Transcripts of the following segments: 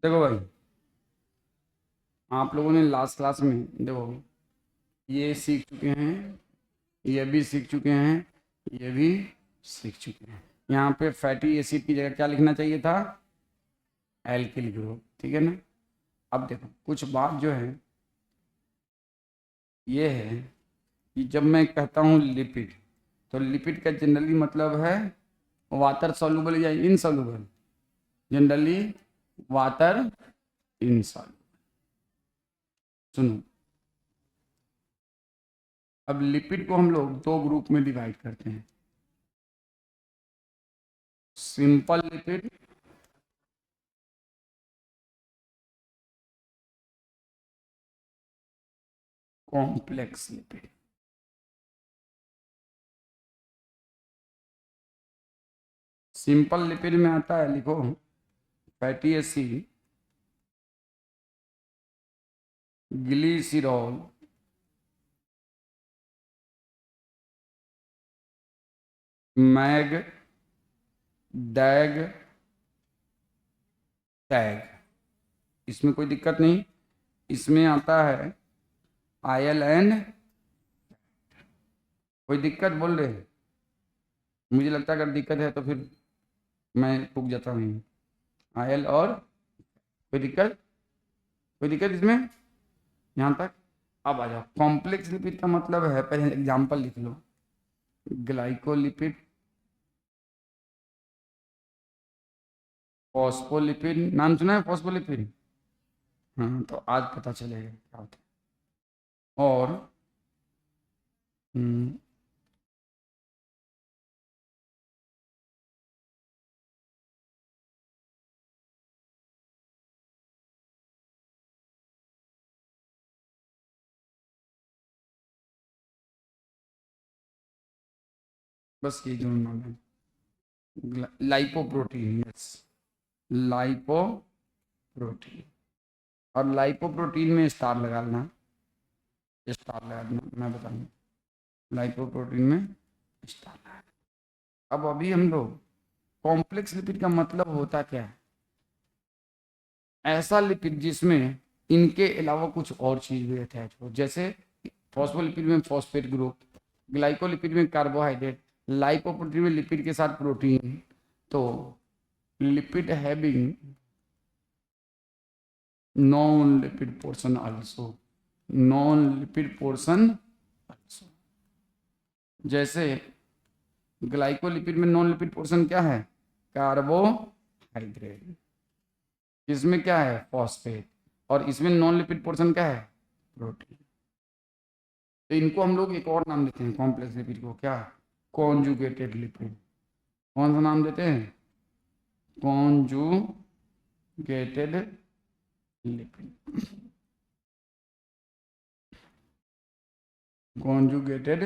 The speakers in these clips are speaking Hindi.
देखो भाई, आप लोगों ने लास्ट क्लास में देखो ये सीख चुके हैं, ये भी सीख चुके हैं, ये भी सीख चुके हैं। यहाँ पे फैटी एसिड की जगह क्या लिखना चाहिए था? एल्किल ग्रुप, ठीक है ना। अब देखो कुछ बात जो है ये है कि जब मैं कहता हूँ लिपिड, तो लिपिड का जनरली मतलब है वाटर सॉल्युबल या इनसॉल्युबल। Generally water insoluble. सुनो, अब लिपिड को हम लोग दो ग्रुप में डिवाइड करते हैं, simple lipid complex lipid. Simple lipid में आता है, लिखो, fatty acid, glycerol, mag, डैग, tag. इसमें कोई दिक्कत नहीं। इसमें आता है आयल एंड, कोई दिक्कत बोल रहे हैं? मुझे लगता है अगर दिक्कत है तो फिर मैं रुक जाता हूँ। आयल और कोई दिक्कत, कोई दिक्कत इसमें यहाँ तक? अब आ जाओ, कॉम्प्लेक्स लिपिड का मतलब है, पहले एग्जांपल लिख लो, ग्लाइकोलिपिड, फॉस्फोलिपिड। नाम सुना है फॉस्फोलिपिड? हाँ, तो आज पता चलेगा क्या होता है। और हम्म, बस ये जो नाम है, लाइपोप्रोटीन, यस, लाइपोप्रोटीन। और लाइपोप्रोटीन में स्टार लगा लेना, स्टार लगा देना, मैं बताऊंगा। लाइपोप्रोटीन में स्टार लगा। अब अभी हम लोग कॉम्प्लेक्स लिपिड का मतलब होता क्या है? ऐसा लिपिड जिसमें इनके अलावा कुछ और चीज भी अटैच हो, जैसे फॉस्फोलिपिड में फॉस्फेट ग्रुप, ग्लाइकोलिपिड में कार्बोहाइड्रेट, लाइपोप्रोटीन में लिपिड के साथ प्रोटीन। तो lipid having non lipid portion also, non lipid portion also. जैसे ग्लाइकोलिपिड में नॉन लिपिड पोर्शन क्या है? कार्बोहाइड्रेट। इसमें क्या है? फॉस्फेट। और इसमें नॉन लिपिड पोर्शन क्या है? प्रोटीन। तो इनको हम लोग एक और नाम देते हैं कॉम्प्लेक्स लिपिड को, क्या? Conjugated lipid. कौन सा नाम देते हैं? Conjugated lipid. कॉन्जुगेटेड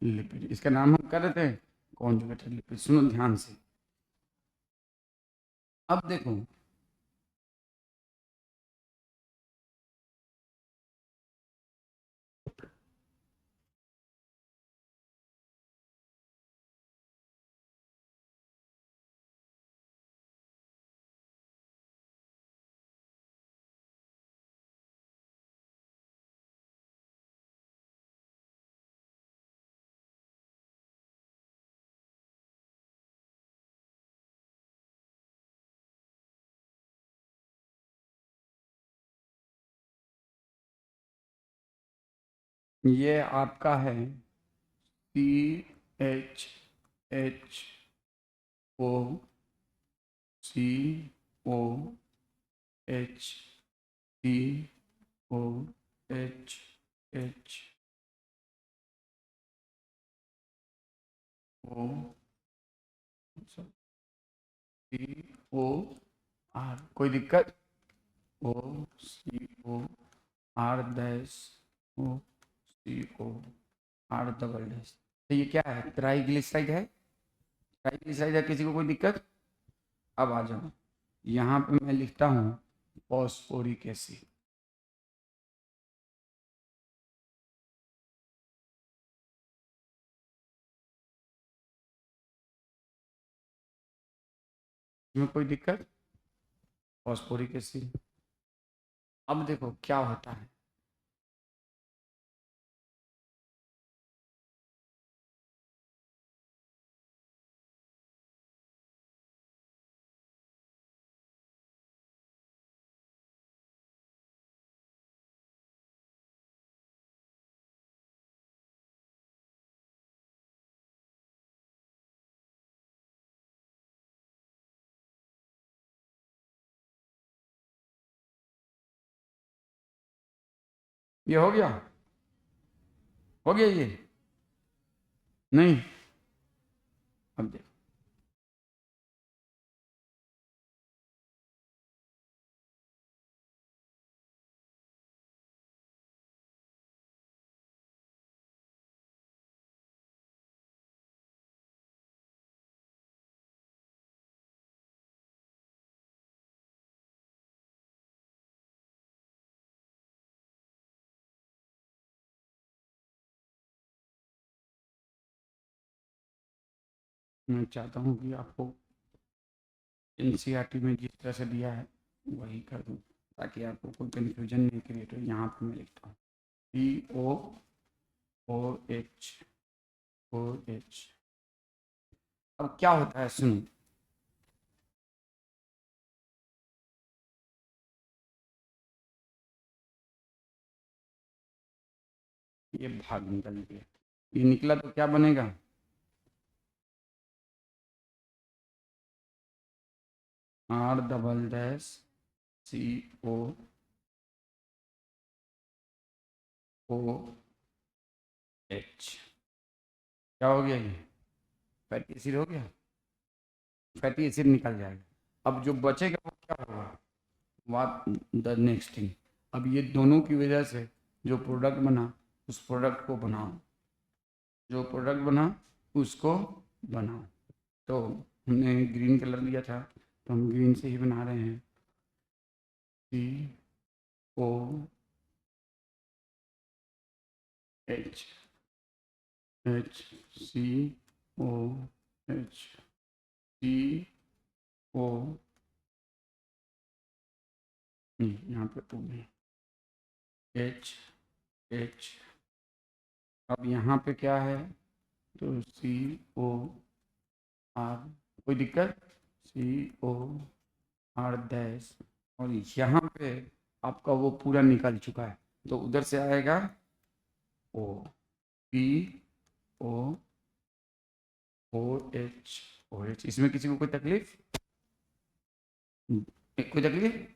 लिपिड, इसका नाम हम क्या देते हैं? Conjugated lipid. सुनो ध्यान से, अब देखो, ये आपका है COHCOHCOCOR, कोई दिक्कत? OCOR, तो ये क्या है? ट्राइग्लिसराइड है। ट्राइग्लिसराइड है, किसी को कोई दिक्कत? अब आ जाओ, यहाँ पे मैं लिखता हूँ फॉस्फोरिक एसिड। इसमें कोई दिक्कत? Phosphoric acid. अब देखो क्या होता है, ये हो गया ये नहीं। अब देखो, मैं चाहता हूँ कि आपको एनसीईआरटी में जिस तरह से दिया है वही कर दूँ, ताकि आपको कोई कन्फ्यूजन नहीं क्रिएट हो। यहाँ पर मैं लिखता हूँ COOH। अब क्या होता है सुनो, ये भाग निकल गया, ये निकला तो क्या बनेगा, R⋯COOH। क्या हो गया, ये फैटी एसिड हो गया, फैटी एसिड निकल जाएगा। अब जो बचेगा वो क्या होगा, व्हाट द नेक्स्ट थिंग। अब ये दोनों की वजह से जो प्रोडक्ट बना उस प्रोडक्ट को बनाओ, जो प्रोडक्ट बना उसको बनाओ। तो हमने ग्रीन कलर लिया था तो हम ग्रीन से ही बना रहे हैं, COH, HCOH, CO, यहाँ पे H। अब यहाँ पे क्या है, तो COR, कोई दिक्कत, COR-, और यहाँ पे आपका वो पूरा निकल चुका है, तो उधर से आएगा POOH। इसमें किसी को कोई तकलीफ, कोई तकलीफ,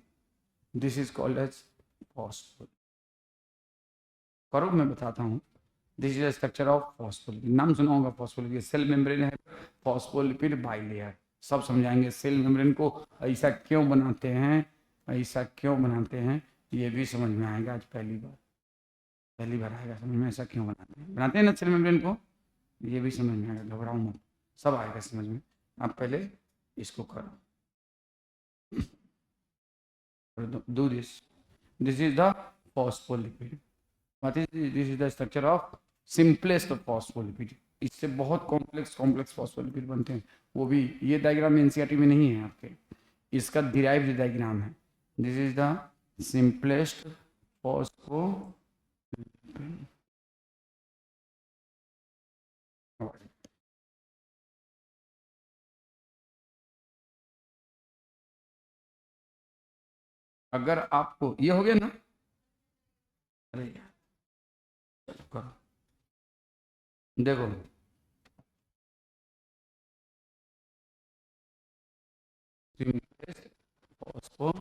this is called as phospholipid. करो, मैं बताता हूँ। This is structure of phospholipid, नाम सुना होगा फॉस्फोलिपिड। सेल मेम्ब्रेन है, फॉस्फोलिपिड बाइलेयर, सब समझाएंगे। सेल मेम्ब्रेन को ऐसा क्यों बनाते हैं, ऐसा क्यों बनाते हैं, ये भी समझ में आएगा। आज पहली बार आएगा समझ में, ऐसा क्यों बनाते हैं ना सेल मेम्ब्रेन को, ये भी समझ में आएगा, घबराओ मत, सब आएगा समझ में। आप पहले इसको करो, do this. This is the phospholipid. What is this? This is the structure of simplest of phospholipid. इससे बहुत कॉम्प्लेक्स फॉस्फोलिपिड बनते हैं, वो भी ये डायग्राम एनसीईआरटी में नहीं है आपके, इसका डिराइव्ड डायग्राम है। This is the simplest phospholipid. अगर आपको ये हो गया ना, अरे यार चलो करो, देखो सिंपलेस्ट फॉस्फो,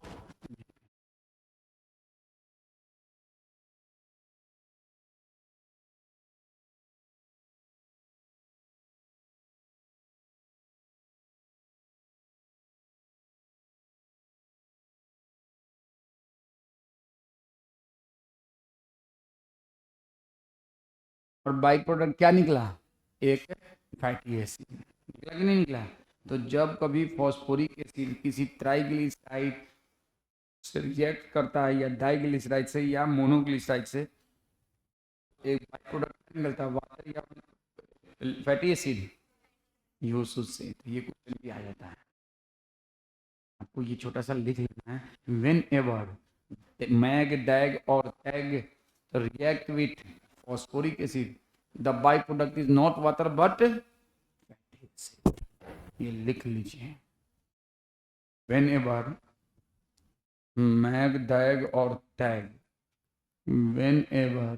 और बाई प्रोडक्ट क्या निकला, एक फैटी एसिड निकला कि नहीं निकला। तो जब कभी फॉस्फोरिक एसिड किसी ट्राइग्लिसराइड से रिएक्ट करता है, या डाइग्लिसराइड से, या मोनोग्लिसराइड से, एक बाई प्रोडक्ट निकलता है, वाटर या फैटी एसिड, यूज उससे, तो ये क्वेश्चन भी आ जाता है। आपको ये छोटा सा लिख लेना है, वेन एवर मैग डैग और TAG react with phosphoric acid the by product is not water but fatty acid. ये लिख लीजिए, वेन एवर मैग डैग और TAG, whenever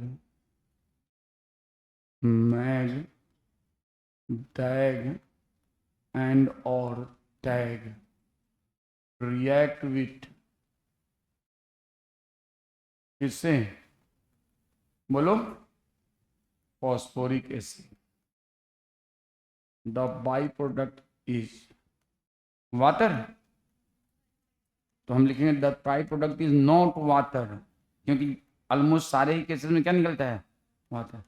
MAG DAG and और टैग रिएक्ट विथ, किससे बोलो, phosphoric acid, the by product is water, तो हम लिखेंगे the by product is not water, क्योंकि ऑलमोस्ट सारे ही केसेस में क्या निकलता है, वाटर,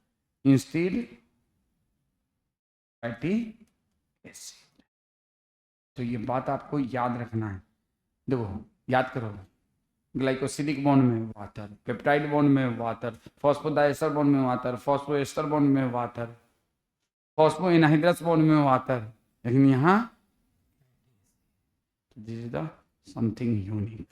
इंस्टेड फैटी एसिड। तो ये बात आपको याद रखना है। देखो याद करो, ग्लाइकोसिलिक बॉन्ड में वाटर, पेप्टाइड बॉन्ड में वाटर, फॉस्फोडाइस्टर बॉन्ड में वाटर, फॉस्फोएस्टर बॉन्ड में वाटर, फॉस्फो एनहाइड्रस बॉन्ड में वाटर, लेकिन यहाँ this is the something unique,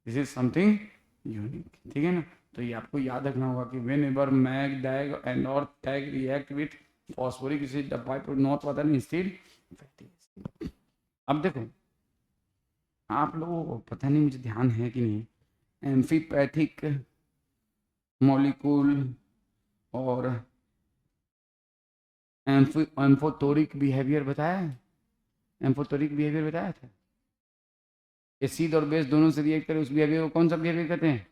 this is something unique, ठीक है ना। तो ये आपको याद रखना होगा कि whenever MAG DAG and और TAG react with phosphoric acid the by product not water instead fatty acid. अब देखो आप लोगों को पता नहीं, मुझे ध्यान है कि नहीं, एम्फीपैथिक मॉलिक्यूल और एम्फोटोरिक बिहेवियर बताया है, एम्फोटोरिक बिहेवियर बताया था। एसिड और बेस दोनों से रिएक्ट करे उस बिहेवियर को कौन सा बिहेवियर कहते हैं,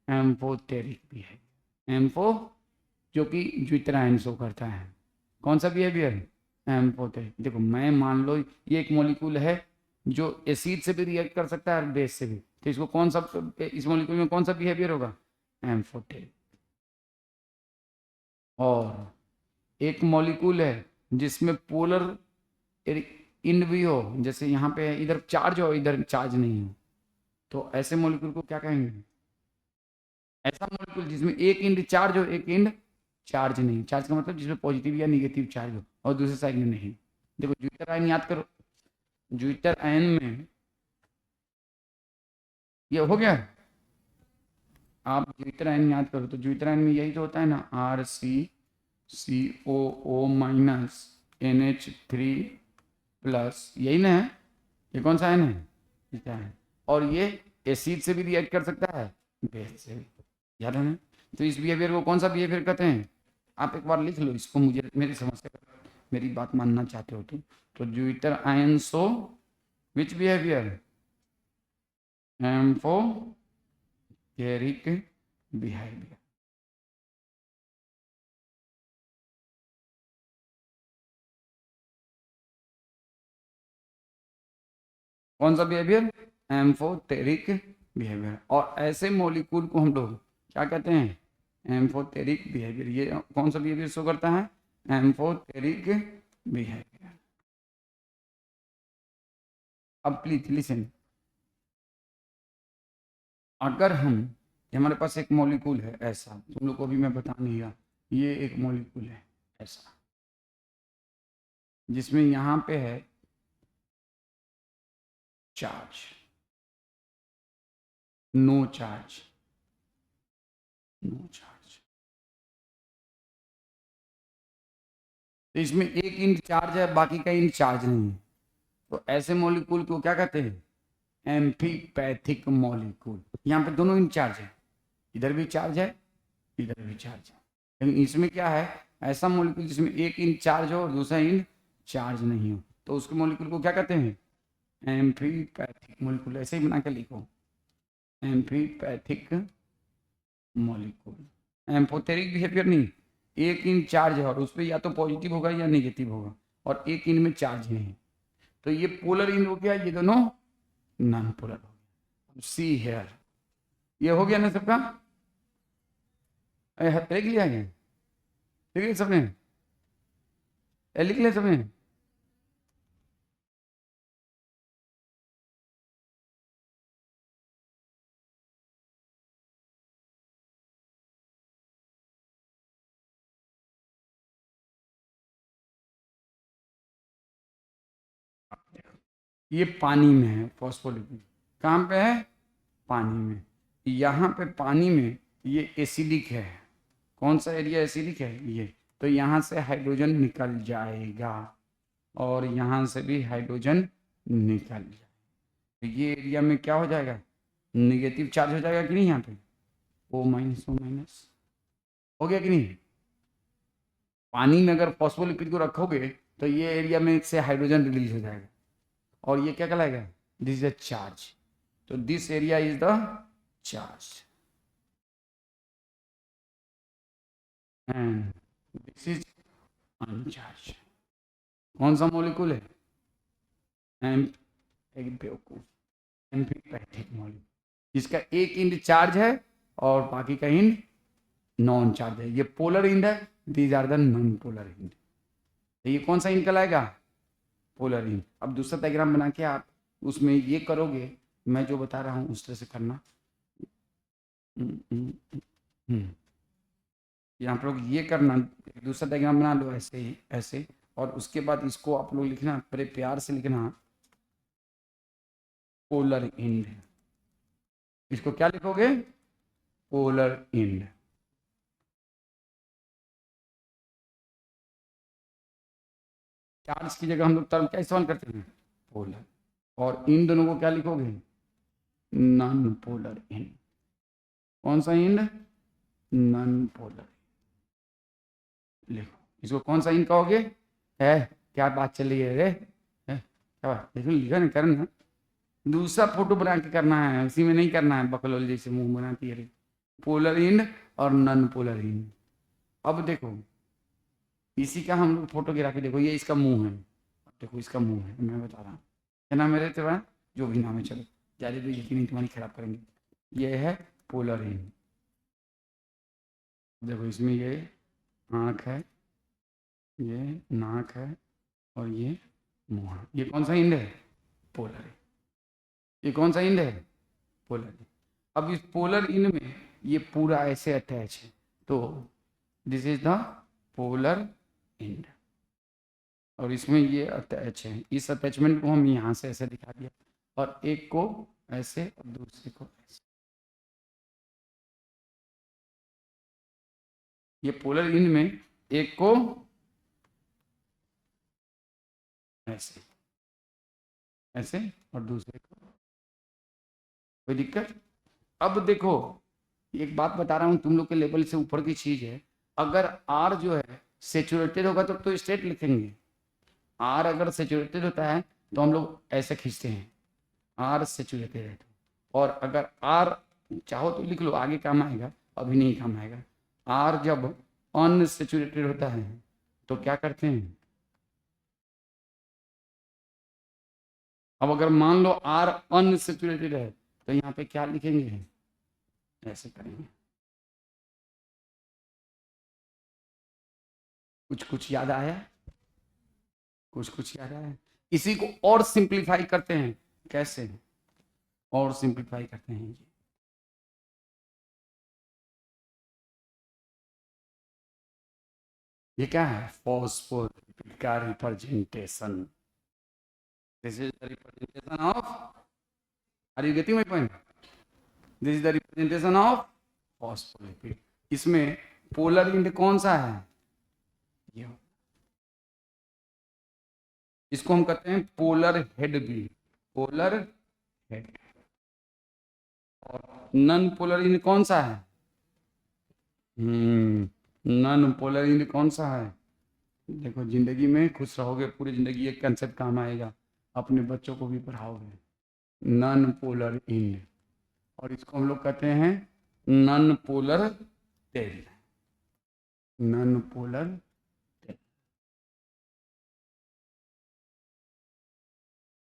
एम्फोटेरिक बिहेवियर। एम्फो जो कि ज्वितरायन शो करता है, कौन सा बिहेवियर, एम्फोटेरिक। देखो मैं मान लो ये एक मॉलिक्यूल है जो एसिड से भी रिएक्ट कर सकता है और बेस से भी, तो इसको कौन सा, इस मॉलिक्यूल में कौन सा बिहेवियर होगा, एम्फोटेरिक। और एक मॉलिक्यूल है जिसमें पोलर इन भी हो, जैसे यहाँ पे इधर चार्ज हो इधर चार्ज नहीं हो, तो ऐसे मॉलिक्यूल को क्या कहेंगे, ऐसा मॉलिक्यूल जिसमें एक इंड चार्ज हो एक इंड चार्ज नहीं, चार्ज का मतलब जिसमें पॉजिटिव या निगेटिव चार्ज हो और दूसरे साइड में नहीं। देखो ज्विटर आयन याद करो, ज्विटर आयन में ये हो गया, आप ज्विटर आयन याद करो तो ज्विटर आयन में यही तो होता है ना, RCCOO माइनस NH3 प्लस, यही ना है, ये कौन सा आयन है, ज्विटर आयन। और ये एसिड से भी रिएक्ट कर सकता है बेस से भी, याद है ना। तो इस बिहेवियर को कौन सा बिहेवियर कहते हैं, आप एक बार लिख लो इसको, मुझे मेरी समस्या, मेरी बात मानना चाहते हो तो zwitter ion show which behaviour, amphoteric behaviour. कौन सा बिहेवियर, एम्फोटेरिक बिहेवियर। और ऐसे मॉलिक्यूल को हम लोग क्या कहते हैं, एम्फोटेरिक बिहेवियर। ये कौन सा बिहेवियर शो करता है, एम्फोटेरिक बिहेवियर। अब प्लीज लिसन, अगर हम, हमारे पास एक मॉलिक्यूल है ऐसा, तुम लोग को भी मैं बता नहीं रहा, ये एक मॉलिक्यूल है ऐसा जिसमें यहाँ पे है charge, no charge, no charge, तो इसमें एक इंच चार्ज है बाकी का इंच चार्ज नहीं है, तो ऐसे मॉलिक्यूल को क्या कहते हैं, एम्फीपैथिक मॉलिक्यूल। यहाँ पे दोनों इंच चार्ज है, इधर भी चार्ज है इधर भी चार्ज है, लेकिन इसमें क्या है, ऐसा मॉलिक्यूल जिसमें एक इंच चार्ज हो और दूसरा इंच चार्ज नहीं हो, तो उसके मॉलिक्यूल को क्या कहते हैं, एम्फीपैथिक मॉलिक्यूल। ऐसे ही बना के लिखो, एम्फीपैथिक मॉलिक्यूल। एम्फोटेरिक बिहेवियर नहीं, एक इन चार्ज है और उस पर या तो पॉजिटिव होगा या नेगेटिव होगा, और एक इन में चार्ज नहीं है, तो ये पोलर इन हो गया, ये दोनों नॉन पोलर हो गया। सी हेयर, ये हो गया ना सबका, लिख लिया है, लिख लिया सबने, लिख लिया सबने। ये पानी में है फॉस्फोलिपिड। कहाँ पे है? पानी में। यहाँ पे पानी में ये एसिडिक है। कौन सा एरिया एसिडिक है? ये। तो यहाँ से हाइड्रोजन निकल जाएगा और यहाँ से भी हाइड्रोजन निकल जाएगा। तो ये एरिया में क्या हो जाएगा? नेगेटिव चार्ज हो जाएगा कि नहीं? यहाँ पे O माइनस O माइनस हो गया कि नहीं? पानी में अगर फॉस्फोलिपिड को रखोगे तो ये एरिया में से हाइड्रोजन रिलीज हो जाएगा और ये क्या कहलाएगा? This is a charge. तो this area is the charge and this is uncharge. कौन सा मॉलिक्यूल है? एक बेवकूफ एम्फीपैथिक मॉलिक्यूल, जिसका एक इंड चार्ज है और बाकी का इंड नॉन चार्ज है। ये पोलर इंड है, these are the non polar end. तो ये कौन सा इंड कहलाएगा? Polar end. अब दूसरा डायग्राम बना के आप उसमें ये करोगे, मैं जो बता रहा हूँ उस तरह से करना। यहाँ पर लोग ये करना, दूसरा डायग्राम बना लो ऐसे ही, ऐसे। और उसके बाद इसको आप लोग लिखना, बड़े प्यार से लिखना, पोलर इंड। इसको क्या लिखोगे? Polar end. चार्ज की जगह हम लोग टर्म क्या इस्तेमाल करते हैं? पोलर। और इन दोनों को क्या लिखोगे? Non polar end. कौन सा इंड? Non polar. लिखो इसको। कौन सा इंड कहोगे? है क्या बात चल रही है रे? क्या बात? देखो लिखा नहीं, करना दूसरा फोटो बना के करना है, उसी में नहीं करना है बकलोल जैसे मुंह बनाती है। पोलर इंड और नॉन पोलर इंड। अब देखो इसी का हम लोग फोटोग्राफी, देखो ये इसका मुंह है, देखो इसका मुंह है, मैं बता रहा हूँ। क्या नाम है मेरे तेरा? जो भी नाम है, चलो ज़्यादा तो यकीन तुम्हारी खराब करेंगे। ये है पोलर इंड। देखो इसमें ये आँख है, ये नाक है और ये मुँह है। ये कौन सा इंड है? पोलर है। ये कौन सा इंड है? Polar end. अब इस पोलर इंड में ये पूरा ऐसे अटैच है, तो this is the polar end. और इसमें ये अटैच है, इस अटैचमेंट को हम यहाँ से ऐसे दिखा दिया, और एक को ऐसे और दूसरे को ऐसे। ये पोलर इंड में एक को ऐसे, ऐसे और दूसरे को। कोई दिक्कत? अब देखो एक बात बता रहा हूँ, तुम लोग के लेवल से ऊपर की चीज है। अगर आर जो है सेचुरेटेड होगा तो स्ट्रेट लिखेंगे। आर अगर सेचुरेटेड होता है तो हम लोग ऐसे खींचते हैं, आर सेचुरेटेड है। और अगर आर चाहो तो लिख लो, आगे काम आएगा, अभी नहीं काम आएगा। आर जब अनसेचुरेटेड होता है तो क्या करते हैं? अब अगर मान लो आर अनसेचुरेटेड है तो यहाँ पे क्या लिखेंगे? ऐसे करेंगे। कुछ कुछ याद आया? कुछ कुछ याद आया? इसी को और सिंप्लीफाई करते हैं। कैसे और सिंप्लीफाई करते हैं? ये क्या है? फॉस्फोलिपिड का representation. This is the representation of, are you getting my point? This is the representation of phospholipid. इसमें पोलर इंड कौन सा है? ये। इसको हम कहते हैं पोलर हेड भी, पोलर हेड। और नॉन पोलर इंड कौन सा है? नॉन पोलर इंड कौन सा है? देखो जिंदगी में खुश रहोगे पूरी जिंदगी, एक कंसेप्ट काम आएगा, अपने बच्चों को भी पढ़ाओगे। Non polar end. और इसको हम लोग कहते हैं non polar tail. Non polar tail.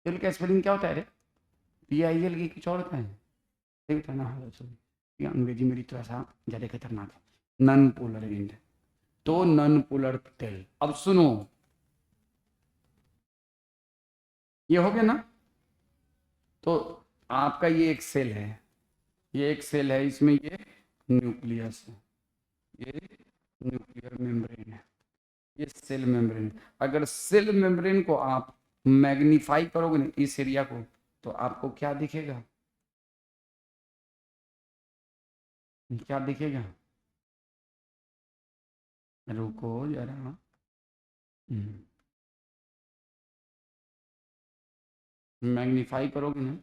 Tail का स्पेलिंग क्या होता है रे? PIL की कुछ और होता है? सही बताना होगा। सॉरी, अंग्रेजी मेरी थोड़ा सा ज़्यादा खतरनाक है। नॉन पोलर इंड तो नॉन पोलर टेल। अब सुनो, ये हो गया ना? तो आपका ये एक सेल है, ये एक सेल है, इसमें ये न्यूक्लियस है, ये न्यूक्लियर मेम्ब्रेन है, ये सेल मेम्ब्रेन। अगर सेल मेम्ब्रेन को आप मैग्नीफाई करोगे ना इस एरिया को, तो आपको क्या दिखेगा, क्या दिखेगा, रुको जरा, मैग्नीफाई करोगे ना,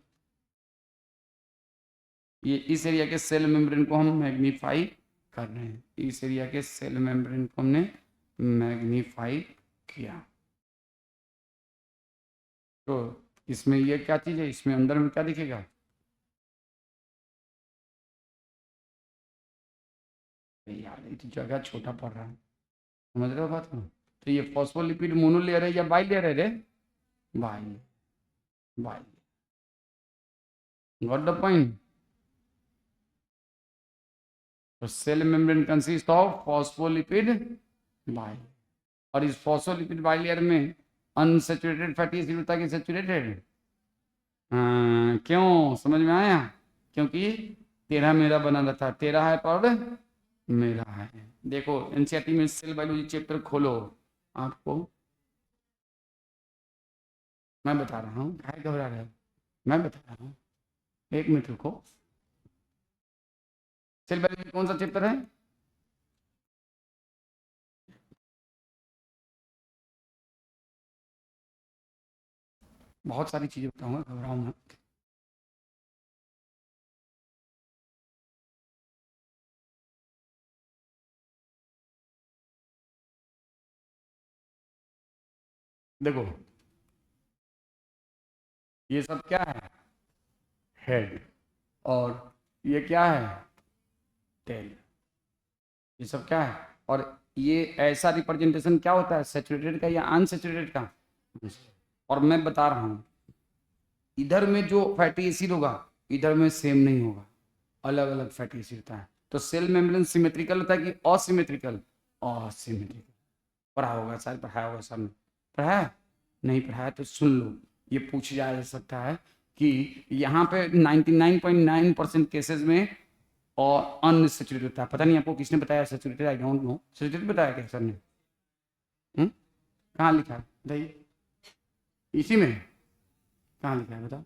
ये इस एरिया के सेल मेम्ब्रेन को हम मैग्नीफाई कर रहे हैं, इस एरिया के सेल मेम्ब्रेन को हमने मैग्नीफाई किया। तो इसमें ये क्या चीज है, इसमें अंदर में क्या दिखेगा, यार ये तो जगह छोटा पड़ रहा है, समझ रहे हो बात को। तो ये फॉस्फोलिपिड मोनोलेयर है या बाई लेयर है रे, bi, bi, got the point. तो cell membrane consist of phospholipid bi, और इस फॉस्फोलिपिड बाई लेयर में अनसेचुरेटेड फैटी एसिड होता है कि सेचुरेटेड, क्यों, समझ में आया, क्योंकि तेरा मेरा बना रहता है, तेरा है और मेरा है। देखो एनसीईआरटी में सेल बायोलॉजी चैप्टर खोलो, आपको मैं बता रहा हूँ, क्या घबरा रहे हो, मैं बता रहा हूँ, एक मिनट रुको। सेल बायोलॉजी कौन सा चैप्टर है, बहुत सारी चीजें बताऊंगा, घबराओ मत। देखो ये सब क्या है, हेड, और ये क्या है, टेल, ये सब क्या है, और ये ऐसा रिप्रेजेंटेशन क्या होता है, सेचुरेटेड का या अनसेचुरेटेड का। और मैं बता रहा हूं इधर में जो फैटी एसिड होगा इधर में सेम नहीं होगा, अलग अलग फैटी एसिड होता है। तो सेल मेम्ब्रेन सिमेट्रिकल होता है कि असिमेट्रिकल, असिमेट्रिकल, पढ़ा होगा, शायद पढ़ाया होगा सबने, पढ़ा है, नहीं पढ़ाया तो सुन लो, ये पूछ जा सकता है कि यहाँ पे 99.9% केसेस में और अनसेचुरेटेड होता है। पता नहीं आपको किसने बताया saturated, I don't know, saturated बताया क्या सर ने, कहाँ लिखा है बताइए, इसी में कहाँ लिखा है बताओ,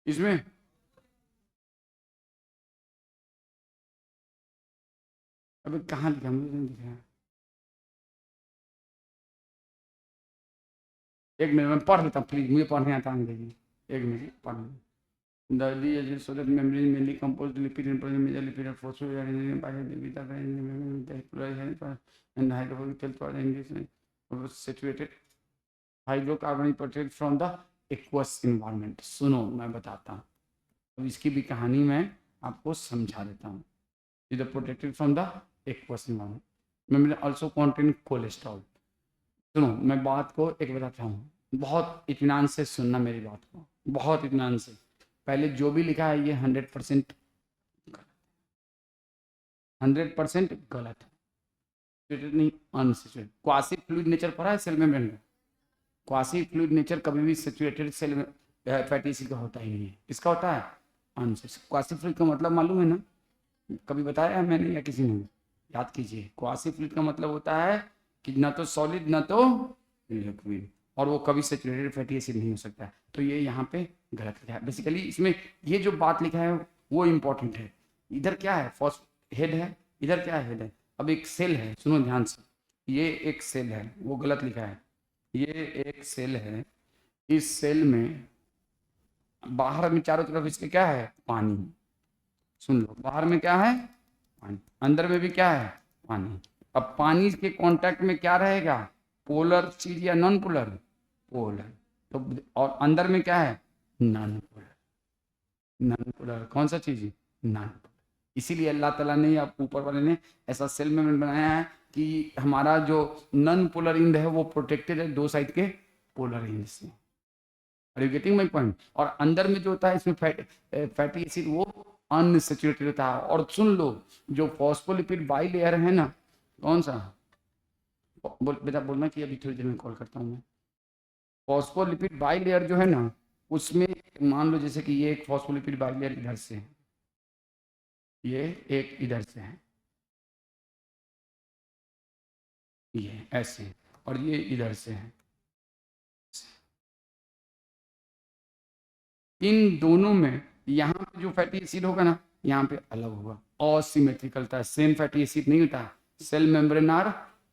इसमें अभी कहाँ लिखा, मुझे नहीं दिख रहा, एक मिनट मैं पढ़ लेता हूँ प्लीज, मुझे पढ़ने आता है अंग्रेजी, एक मिनट पढ़ लो। The DHA so that membrane mainly composed lipid and major lipid and phospholipid and hydrophilic saturated hydrocarbonic protected from the aqueous environment। सुनो मैं बताता हूँ, अब इसकी भी कहानी मैं आपको समझा देता हूँ। Is protected from the aqueous environment। membrane also contain cholesterol। सुनो मैं बात को एक बताता हूँ, बहुत इत्मीनान से सुनना मेरी बात को, बहुत इत्मीनान से। पहले जो भी लिखा है ये 100% 100% गलत है, नहीं अनसेचुरेटेड। क्वासी फ्लूइड नेचर पढ़ा है सेल मेम्ब्रेन का, क्वासी फ्लूइड नेचर कभी भी सेचुरेटेड सेल में फैटी एसिड का होता ही नहीं है, इसका होता है अनसेचुरेटेड। क्वासी फ्लूइड का मतलब मालूम है ना, कभी बताया है मैंने या किसी ने, याद कीजिए। क्वासी फ्लूइड का मतलब होता है कि ना तो सॉलिड ना तो लिक्विड, और वो कभी सेचुरेटेड फैटी एसिड नहीं हो सकता है। तो ये यहाँ पे गलत लिखा है बेसिकली, इसमें ये जो बात लिखा है वो इंपॉर्टेंट है। इधर क्या है, फॉस्फ हेड है, इधर क्या है, हेड है। अब एक सेल है, सुनो ध्यान से, ये एक सेल है, वो गलत लिखा है, ये एक सेल है, इस सेल में बाहर में चारों तरफ इसके क्या है, पानी, सुन लो, बाहर में क्या है पानी, अंदर में भी क्या है पानी। अब पानी के कांटेक्ट में क्या रहेगा, पोलर चीज या नॉन पोलर, पोलर। तो और अंदर में क्या है, नॉन पोलर, नॉन पोलर कौन सा चीज, नॉन पोलर। इसीलिए अल्लाह ताला ने या ऊपर वाले ने ऐसा सेल में बनाया है कि हमारा जो नॉन पोलर इंड है वो प्रोटेक्टेड है दो साइड के पोलर इंड से। Are you getting my point. और अंदर में जो होता है इसमें फैटी एसिड वो अनसेचुरेटेड होता है। और सुन लो, जो फॉस्फोलिपिड बाई लेयर है ना, कौन सा, बेटा बोलना कि अभी थोड़ी देर में कॉल करता हूँ मैं। फॉस्फोलिपिड बाइलेयर जो है ना, उसमें मान लो जैसे कि ये एक फॉस्फोलिपिड बाइलेयर इधर से है, ये एक इधर से है, ये ऐसे, और ये इधर से है। इन दोनों में यहाँ पे जो फैटी एसिड होगा ना, यहाँ पे अलग होगा, असिमेट्रिकल था। सेम फैटी एसिड नहीं होता, सेल मेम्ब्रेन आर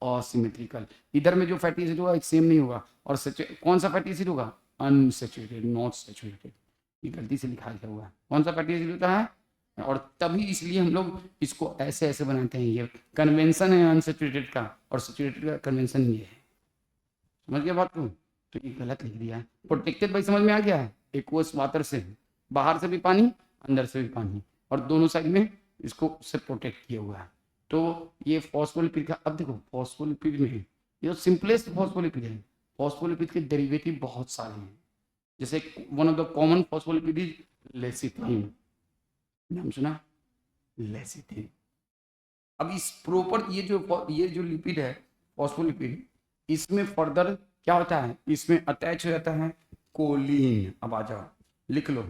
असिमेट्रिकल। इधर में जो फैटी एसिड होगा सेम नहीं होगा। और कौन सा फैटी एसिड होगा? Unsaturated, not saturated. ये गलती से लिखा हुआ है। कौन सा फैटी एसिड होता है? और तभी इसलिए हम लोग इसको ऐसे ऐसे बनाते हैं। ये कन्वेंशन है अनसेचुरेटेड का, और सेचुरेटेड का कन्वेंशन ये है। समझ गया बात को? तो ये गलत लिख दिया है। प्रोटेक्टेड भाई समझ में आ गया है? एक्वस वाटर से, बाहर से भी पानी, अंदर से भी पानी, और दोनों साइड में इसको से प्रोटेक्ट किया हुआ है। तो ये फॉस्फोलिपिड का, अब देखो फॉस्फोलिपिड में ये सिंपलेस्ट फॉस्फोलिपिड है। फॉस्फोलिपिड के डेरिवेटिव बहुत सारे हैं। जैसे one of the common phospholipid is lecithin, नाम सुना? लेसिथिन। अब इस प्रॉपर ये जो लिपिड है फॉस्फोलिपिड, इसमें फर्दर क्या होता है? इसमें अटैच हो जाता है कोलिन। अब आ जाओ लिख लो,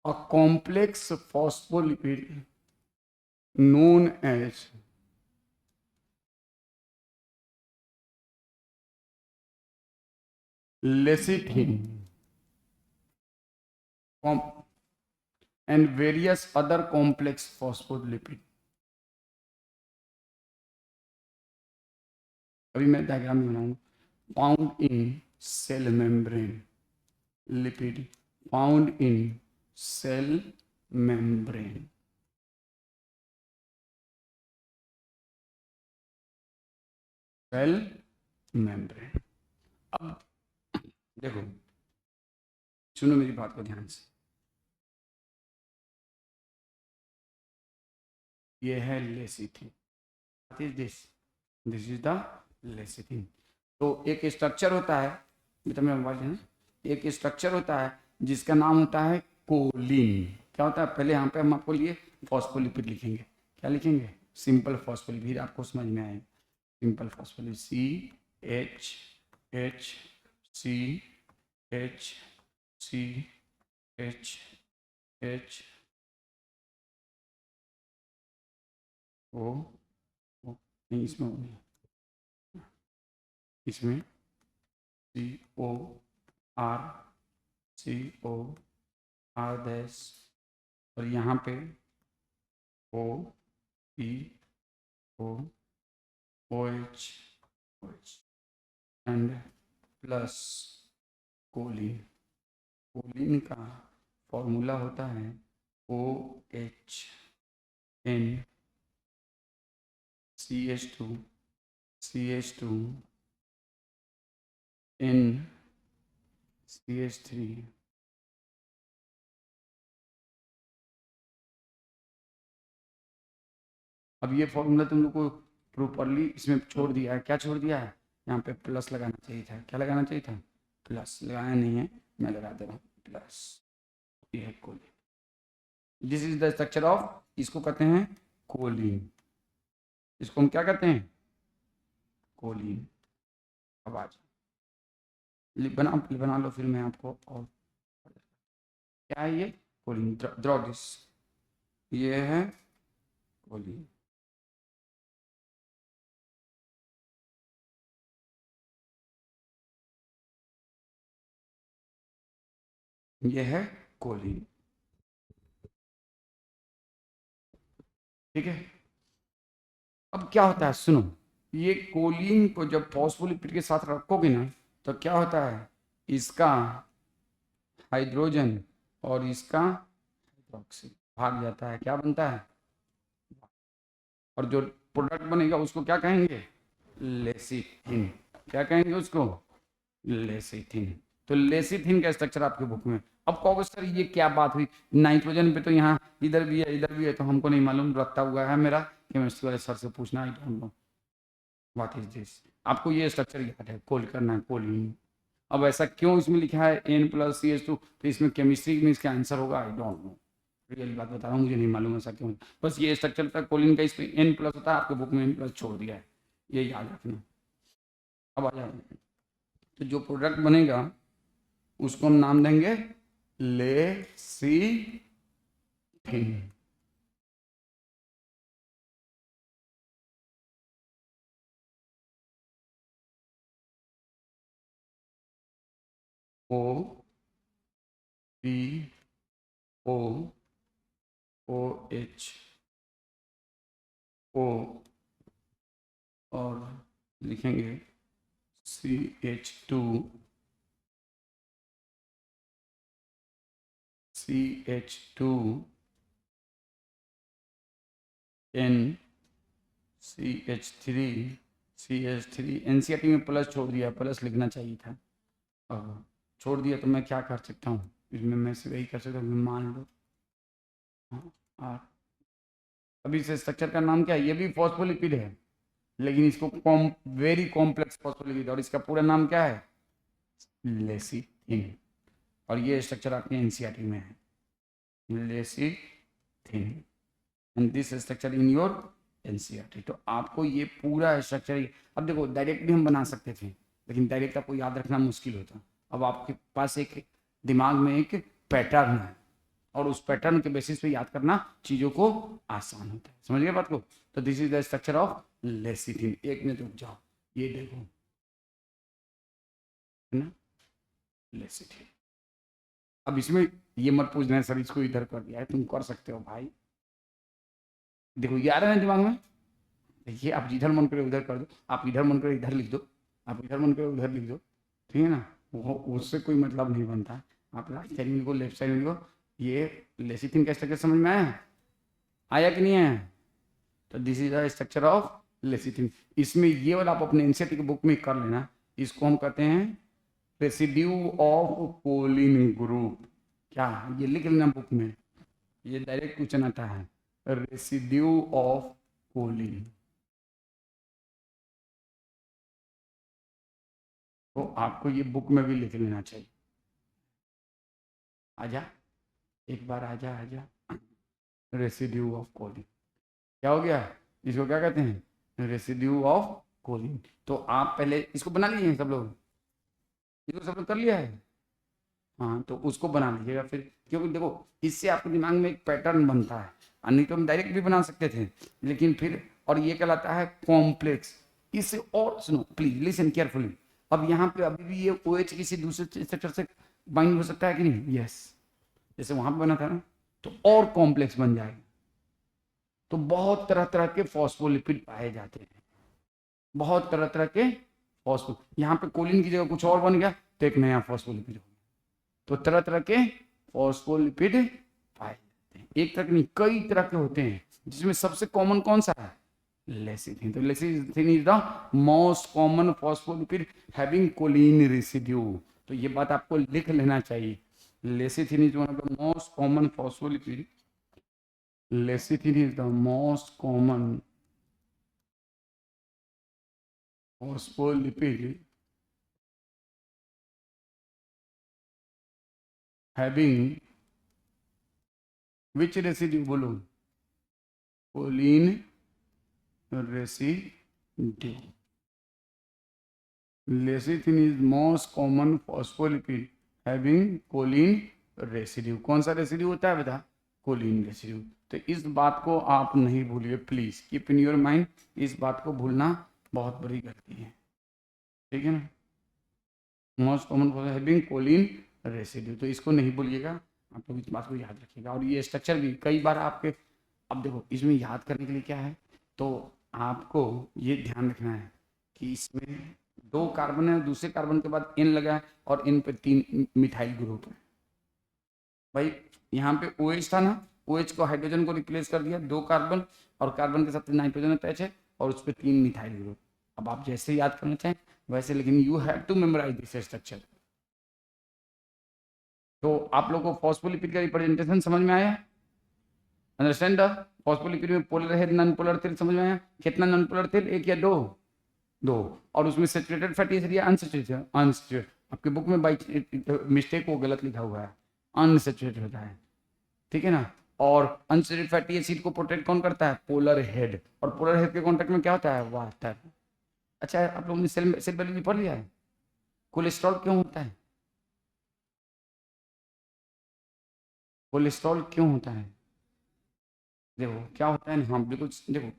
a complex phospholipid known as lecithin and various other complex phospholipid। अभी मैं डायग्राम में बनाऊंगा। Found in cell membrane, lipid found in cell membrane. Cell membrane. अब देखो, सुनो मेरी बात को ध्यान से। ये है lecithin, this is the lecithin. तो एक स्ट्रक्चर होता है, बेटा मेरा मोबाइल है ना, एक स्ट्रक्चर होता है जिसका नाम होता है कोलिन। क्या होता है? पहले यहाँ पे हम आपको लिए फॉस्फोलिपिड लिखेंगे। क्या लिखेंगे? सिंपल फॉस्फोलिपिड, आपको समझ में आएगा। Simple phospholipid, C H H C H C H H O नहीं, इसमें नहीं, इसमें सी ओ आर डैश, और यहाँ पे O P O H and plus choline. Choline का फॉर्मूला होता है O H N CH2 N CH3। अब ये फॉर्मूला तुम लोग को प्रॉपरली इसमें छोड़ दिया है। क्या छोड़ दिया है? यहाँ पे प्लस लगाना चाहिए था। क्या लगाना चाहिए था? प्लस। लगाया नहीं है, मैं लगा दे रहा हूँ प्लस। ये है choline. This is the structure of, इसको कहते हैं कोलिन। इसको हम क्या कहते हैं? कोलिन। अब आ जाओ, बना लो, फिर मैं आपको और क्या है ये कोलिन। ड्रॉ दिस, ये है कोलिन। ये है कोलिन, ठीक है। अब क्या होता है सुनो, ये कोलिन को जब फॉस्फोलिपिड के साथ रखोगे ना, तो क्या होता है? इसका हाइड्रोजन और इसका हाइड्रोक्सी भाग जाता है। क्या बनता है? और जो प्रोडक्ट बनेगा उसको क्या कहेंगे? लेसिथिन। क्या कहेंगे उसको? लेसिथिन। तो लेसिथिन का स्ट्रक्चर आपके बुक में। अब कहोगे सर ये क्या बात हुई, नाइट्रोजन पे तो यहाँ इधर भी है इधर भी है, तो हमको नहीं मालूम, रखता हुआ है मेरा केमिस्ट्री वाले सर से पूछना। I don't know what is this. आपको ये स्ट्रक्चर याद है, कोल करना है, कोलिन। अब ऐसा क्यों इसमें लिखा है N+CH2? तो इसमें केमिस्ट्री में इसका आंसर होगा आई डोंट नो। रियल बात बता रहा हूँ, मुझे नहीं मालूम ऐसा क्यों। बस ये स्ट्रक्चर था कोलिन का, इसमें N+ होता है, आपके बुक में N+ छोड़ दिया है, ये याद रखना। अब आ जाओ, तो जो प्रोडक्ट बनेगा उसको हम नाम देंगे lecithin. O P O O H O और लिखेंगे CH2 N CH3 NCERT में प्लस छोड़ दिया, प्लस लिखना चाहिए था, छोड़ दिया, तो मैं क्या कर सकता हूँ इसमें, मैं सिर्फ यही कर सकता हूँ, मान लो हाँ। अभी इस स्ट्रक्चर का नाम क्या है, ये भी फॉस्फोलिपिड है लेकिन इसको वेरी कॉम्प्लेक्स फॉस्फोलिपिड, और इसका पूरा नाम क्या है, लेसिथिन। और ये स्ट्रक्चर आपके एनसीईआरटी में है, lecithin, and this structure in your NCERT. तो आपको ये पूरा स्ट्रक्चर, अब देखो डायरेक्ट भी हम बना सकते थे लेकिन डायरेक्ट आपको याद रखना मुश्किल होता। अब आपके पास एक दिमाग में एक पैटर्न है और उस पैटर्न के बेसिस पे याद करना चीजों को आसान होता है, समझ गए बात को। तो this is the structure of lecithin. एक मिनट रुक जाओ, ये देखो है ना लेसिथिन। अब इसमें ये मत पूछना है सर इसको इधर कर दिया है, तुम कर सकते हो भाई, देखो ये आ रहा है दिमाग में, देखिए आप जिधर मन करे उधर कर दो, आप इधर मन करे इधर लिख दो, आप इधर मन करे उधर लिख दो, ठीक है ना, वो उससे कोई मतलब नहीं बनता। आप राइट साइड में लिखो, लेफ्ट साइड में लिखो। ये लेसिथिन का स्ट्रक्चर समझ में आया, आया कि नहीं आया। तो this is the structure of lecithin. इसमें ये वाला आप अपने एनसीईआरटी की बुक में कर लेना, इसको हम कहते हैं रेसिड्यू ऑफ कोलिन ग्रुप। क्या ये लिख लेना बुक में, ये डायरेक्ट क्वेश्चन आता है, रेसिड्यू ऑफ कोलिन। तो आपको ये बुक में भी लिख लेना चाहिए। आजा एक बार, आजा आजा, रेसिड्यू ऑफ कोलिन क्या हो गया, इसको क्या कहते हैं, रेसिड्यू ऑफ कोलिन। तो आप पहले इसको बना लीजिए सब लोग, इसको सब लोग कर लिया है, हाँ तो उसको बना लीजिएगा फिर, क्योंकि देखो इससे आपके दिमाग में एक पैटर्न बनता है, नहीं तो हम डायरेक्ट भी बना सकते थे लेकिन फिर, और ये कहलाता है कॉम्प्लेक्स। इससे और सुनो प्लीज लिसन केयरफुली, अब यहाँ पे अभी भी ये OH किसी दूसरे स्ट्रक्चर से बाइंड हो सकता है कि नहीं, यस, जैसे वहां पे बना था ना, तो और कॉम्प्लेक्स बन जाएगा। तो बहुत तरह तरह के फॉस्फोलिपिड पाए जाते हैं, बहुत तरह तरह के फॉस्फो, यहाँ पे कोलिन की जगह कुछ और बन गया तो एक नया फॉस्फोलिपिड हो गया। तो तरह तरह के फॉस्फोलिपिड पाए जाते हैं, एक तरह के नहीं कई तरह के होते हैं, जिसमें सबसे कॉमन कौन सा है, लेसिथिन। तो lecithin is the most common phospholipid having choline residue. तो ये बात आपको लिख लेना चाहिए, lecithin is one of the most common phospholipid, lecithin is the most common phospholipid having which residue बोलो, choline residue। lecithin is most common phospholipid having choline residue। कौन सा रेसिड्यू होता है बेटा, कोलिन रेसिड्यू। तो इस बात को आप नहीं भूलिए please, keep in your mind, इस बात को भूलना बहुत बड़ी गलती है, ठीक है ना। Most common having choline residue, तो इसको नहीं भूलिएगा, आप लोग इस बात को याद रखिएगा। और ये स्ट्रक्चर भी कई बार आपके, अब देखो इसमें याद करने के लिए क्या है, तो आपको ये ध्यान रखना है कि इसमें 2 कार्बन है, दूसरे कार्बन के बाद N लगा है और इन पे 3 मिथाइल ग्रुप है। भाई यहाँ पे OH था ना, OH को हाइड्रोजन को रिप्लेस कर दिया, 2 कार्बन और कार्बन के साथ नाइट्रोजन अटैच है और उस पर 3 मिथाइल ग्रुप। अब आप जैसे याद करना चाहें वैसे, लेकिन you have to memorise this structure. तो आप लोग को फॉस्फोलिपिड का रिप्रेजेंटेशन समझ में आया, अंडरस्टैंड द फॉस्फोलिपिड में पोलर है, नॉन पोलर तेल समझ में आया, कितना नॉन पोलर तेल, 1 या 2, 2, और उसमें सैचुरेटेड फैटी एसिड या अनसैचुरेटेड, अनसैचुरेटेड, आपके बुक में बाई मिस्टेक वो गलत लिखा हुआ है, अनसैचुरेटेड होता है, ठीक है ना। और अनसैचुरेटेड फैटी एसिड को प्रोटेक्ट कौन करता है, पोलर हेड, और पोलर हेड के कॉन्टेक्ट में क्या होता है, वाटर। अच्छा आप लोगों ने सेल बायोलॉजी पढ़ लिया है, कोलेस्ट्रॉल क्यों होता है? कोलेस्ट्रॉल क्यों होता है? देखो क्या होता है ना, हाँ बिल्कुल देखो,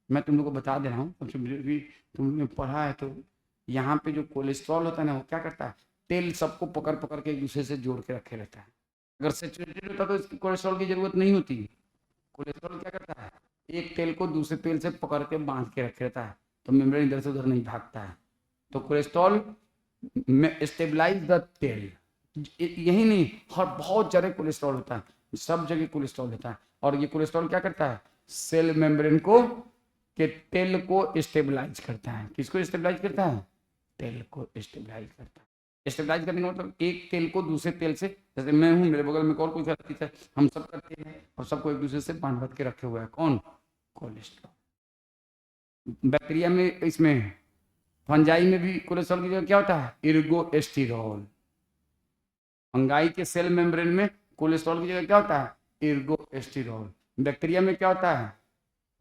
मैं तुम लोग को बता दे रहा हूँ, सबसे भी तुमने पढ़ा है तो, यहाँ पे जो कोलेस्ट्रॉल होता है ना, वो क्या करता है, तेल सबको पकड़ पकड़ के एक दूसरे से जोड़ के रखे रहता है। अगर सेचुरेटेड होता तो इसकी कोलेस्ट्रॉल की जरूरत नहीं होती। कोलेस्ट्रॉल क्या करता है, एक तेल को दूसरे तेल से पकड़ के बांध के रखे रहता है, तो मेम्ब्रेन इधर से उधर नहीं भागता है। तो कोलेस्ट्रॉल में स्टेबलाइज द तेल। यही नहीं, हर बहुत जगह कोलेस्ट्रॉल होता है, सब जगह कोलेस्ट्रॉल होता है। और ये कोलेस्ट्रॉल क्या करता है, सेल मेम्ब्रेन को, के तेल को स्टेबलाइज करता है। किसको स्टेबलाइज करता है? तेल को स्टेबलाइज करता है। स्टेबलाइज करने का मतलब एक तेल को दूसरे तेल से, जैसे मैं हूँ, मेरे बगल में और कोई व्यक्ति है, हम सब करते हैं और सबको एक दूसरे से बांध के रखे हुए हैं। कौन? कोलेस्ट्रॉल। बैक्टीरिया में, इसमें फंजाई में भी कोलेस्ट्रॉल की जगह क्या होता है, इर्गोस्टिरॉल। फंगाई के सेल मेम्ब्रेन में कोलेस्ट्रॉल की जगह क्या होता है, इर्गोस्टिरॉल। बैक्टीरिया में क्या होता है,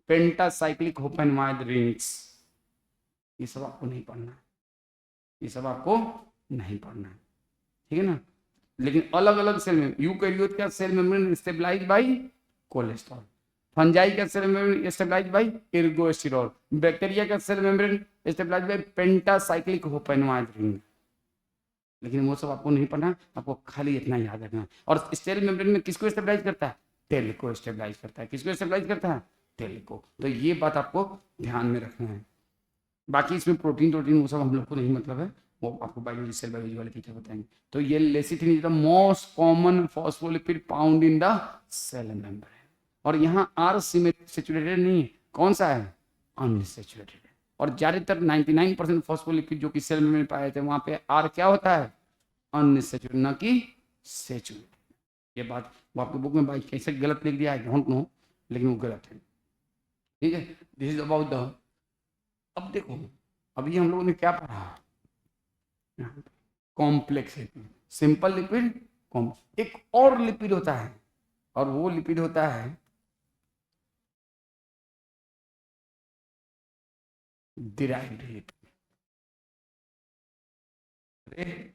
पेंटासाइक्लिक होपेनवाइड रिंग्स। ये सब आपको नहीं पढ़ना है, ये सब आपको नहीं पढ़ना है, ठीक है ना। लेकिन अलग अलग सेल में, यूकैरियोट का cell membrane stabilize by cholesterol, fungi का cell membrane stabilize by ergosterol, bacteria का cell membrane stabilize by pentacyclic hopanoid ring. लेकिन वो सब आपको नहीं पढ़ना, आपको खाली इतना याद रखना है। और सेल मेम्ब्रेन में किसको स्टेबलाइज करता है, तेल को स्टेबलाइज करता है। किसको स्टेबलाइज करता है, तेल को। तो ये बात आपको ध्यान में रखना है। बाकी इसमें प्रोटीन प्रोटीन वो सब हम लोग को नहीं मतलब है, वो आपको बायोलॉजी, सेल बायोलॉजी वाले टीचर बताएंगे। तो ये lecithin is the most common phospholipid found in the cell membrane. और यहाँ आर सेचुरेटेड नहीं है, कौन सा है, अनसेचुरेटेड है। और ज्यादातर 99% फॉस्फोलिपिड जो कि सेल में पाए थे, वहां पे आर क्या होता है, अनसेचुरेटेड, ना कि सेचुरेटेड। ये बात वो आपके बुक में भाई कैसे गलत लिख दिया है, डोंट नो, लेकिन वो गलत है, ठीक है। दिस इज अबाउट द, अब देखो, अभी हम लोगों ने क्या पढ़ा, कॉम्प्लेक्स लिपिड, सिंपल लिपिड, एक और लिपिड होता है, और वो लिपिड होता है डिराइव्ड लिपिड। अरे